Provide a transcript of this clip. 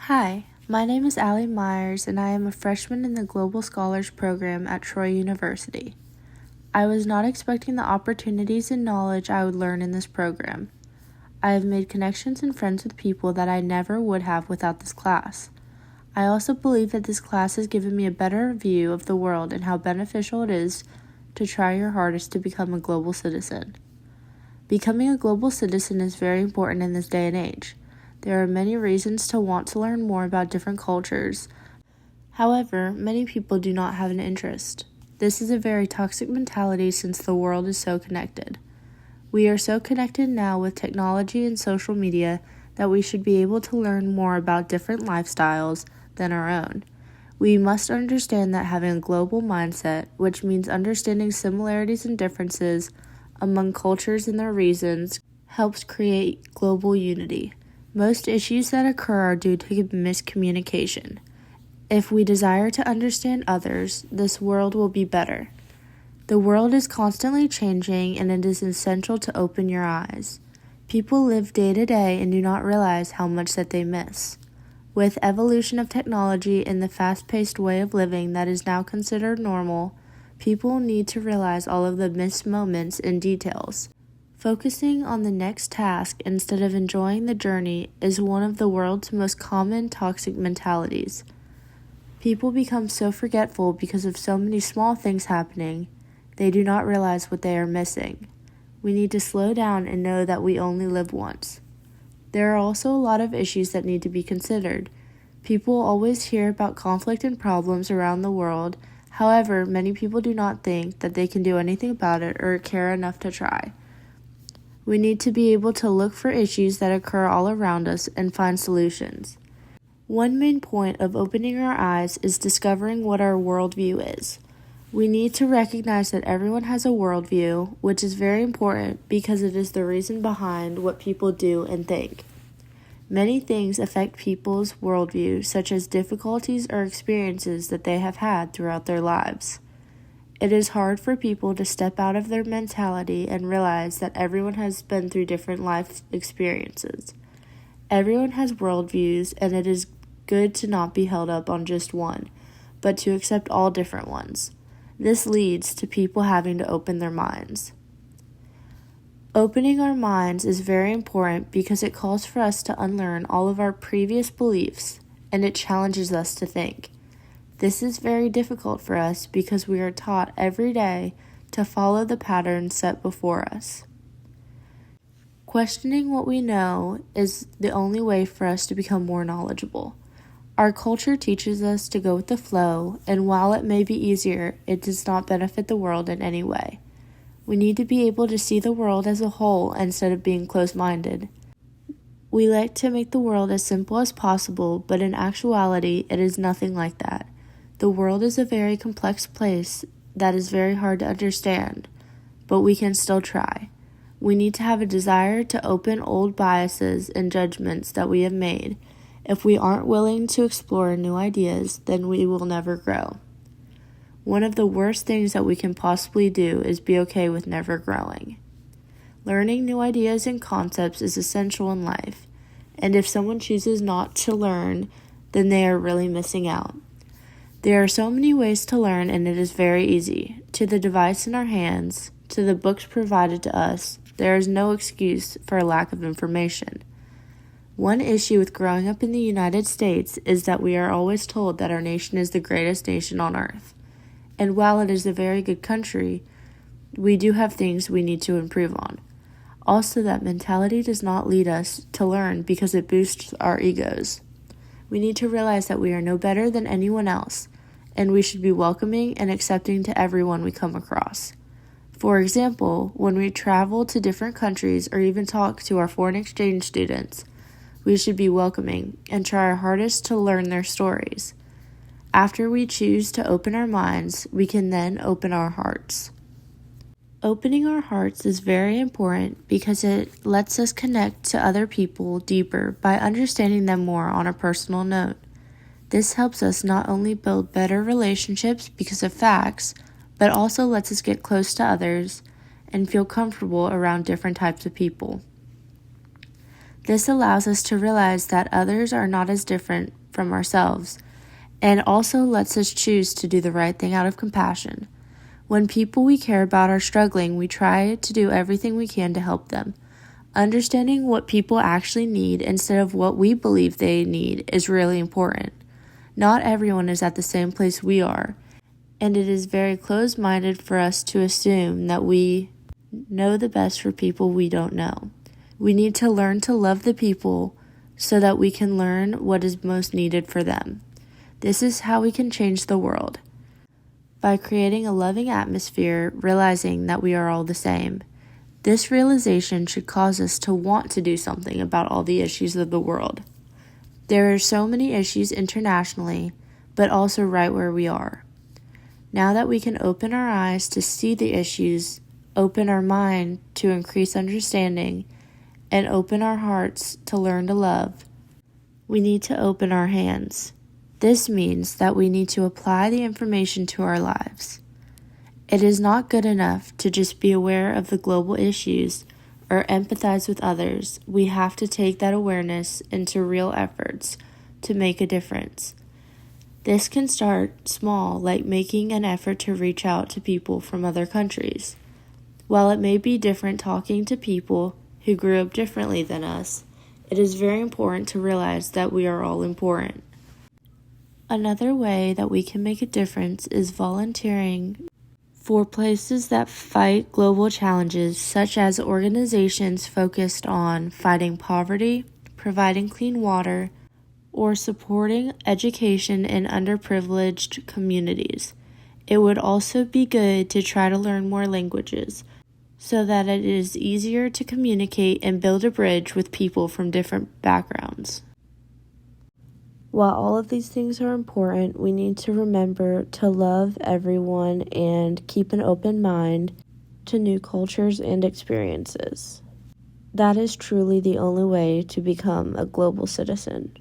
Hi, my name is Allie Myers, and I am a freshman in the Global Scholars Program at Troy University. I was not expecting the opportunities and knowledge I would learn in this program. I have made connections and friends with people that I never would have without this class. I also believe that this class has given me a better view of the world and how beneficial it is to try your hardest to become a global citizen. Becoming a global citizen is very important in this day and age. There are many reasons to want to learn more about different cultures. However, many people do not have an interest. This is a very toxic mentality since the world is so connected. We are so connected now with technology and social media that we should be able to learn more about different lifestyles than our own. We must understand that having a global mindset, which means understanding similarities and differences among cultures and their reasons, helps create global unity. Most issues that occur are due to miscommunication. If we desire to understand others, this world will be better. The world is constantly changing, and it is essential to open your eyes. People live day to day and do not realize how much that they miss. With evolution of technology and the fast-paced way of living that is now considered normal, people need to realize all of the missed moments and details. Focusing on the next task instead of enjoying the journey is one of the world's most common toxic mentalities. People become so forgetful because of so many small things happening, they do not realize what they are missing. We need to slow down and know that we only live once. There are also a lot of issues that need to be considered. People always hear about conflict and problems around the world. However, many people do not think that they can do anything about it or care enough to try. We need to be able to look for issues that occur all around us and find solutions. One main point of opening our eyes is discovering what our worldview is. We need to recognize that everyone has a worldview, which is very important because it is the reason behind what people do and think. Many things affect people's worldview, such as difficulties or experiences that they have had throughout their lives. It is hard for people to step out of their mentality and realize that everyone has been through different life experiences. Everyone has worldviews, and it is good to not be held up on just one, but to accept all different ones. This leads to people having to open their minds. Opening our minds is very important because it calls for us to unlearn all of our previous beliefs, and it challenges us to think. This is very difficult for us because we are taught every day to follow the patterns set before us. Questioning what we know is the only way for us to become more knowledgeable. Our culture teaches us to go with the flow, and while it may be easier, it does not benefit the world in any way. We need to be able to see the world as a whole instead of being closed-minded. We like to make the world as simple as possible, but in actuality, it is nothing like that. The world is a very complex place that is very hard to understand, but we can still try. We need to have a desire to open old biases and judgments that we have made. If we aren't willing to explore new ideas, then we will never grow. One of the worst things that we can possibly do is be okay with never growing. Learning new ideas and concepts is essential in life, and if someone chooses not to learn, then they are really missing out. There are so many ways to learn, and it is very easy. To the device in our hands, to the books provided to us, there is no excuse for a lack of information. One issue with growing up in the United States is that we are always told that our nation is the greatest nation on earth. And while it is a very good country, we do have things we need to improve on. Also, that mentality does not lead us to learn because it boosts our egos. We need to realize that we are no better than anyone else, and we should be welcoming and accepting to everyone we come across. For example, when we travel to different countries or even talk to our foreign exchange students, we should be welcoming and try our hardest to learn their stories. After we choose to open our minds, we can then open our hearts. Opening our hearts is very important because it lets us connect to other people deeper by understanding them more on a personal note. This helps us not only build better relationships because of facts, but also lets us get close to others and feel comfortable around different types of people. This allows us to realize that others are not as different from ourselves, and also lets us choose to do the right thing out of compassion. When people we care about are struggling, we try to do everything we can to help them. Understanding what people actually need instead of what we believe they need is really important. Not everyone is at the same place we are, and it is very closed-minded for us to assume that we know the best for people we don't know. We need to learn to love the people so that we can learn what is most needed for them. This is how we can change the world. By creating a loving atmosphere, realizing that we are all the same. This realization should cause us to want to do something about all the issues of the world. There are so many issues internationally, but also right where we are. Now that we can open our eyes to see the issues, open our mind to increase understanding, and open our hearts to learn to love, we need to open our hands. This means that we need to apply the information to our lives. It is not good enough to just be aware of the global issues or empathize with others. We have to take that awareness into real efforts to make a difference. This can start small, like making an effort to reach out to people from other countries. While it may be different talking to people who grew up differently than us, it is very important to realize that we are all important. Another way that we can make a difference is volunteering for places that fight global challenges, such as organizations focused on fighting poverty, providing clean water, or supporting education in underprivileged communities. It would also be good to try to learn more languages so that it is easier to communicate and build a bridge with people from different backgrounds. While all of these things are important, we need to remember to love everyone and keep an open mind to new cultures and experiences. That is truly the only way to become a global citizen.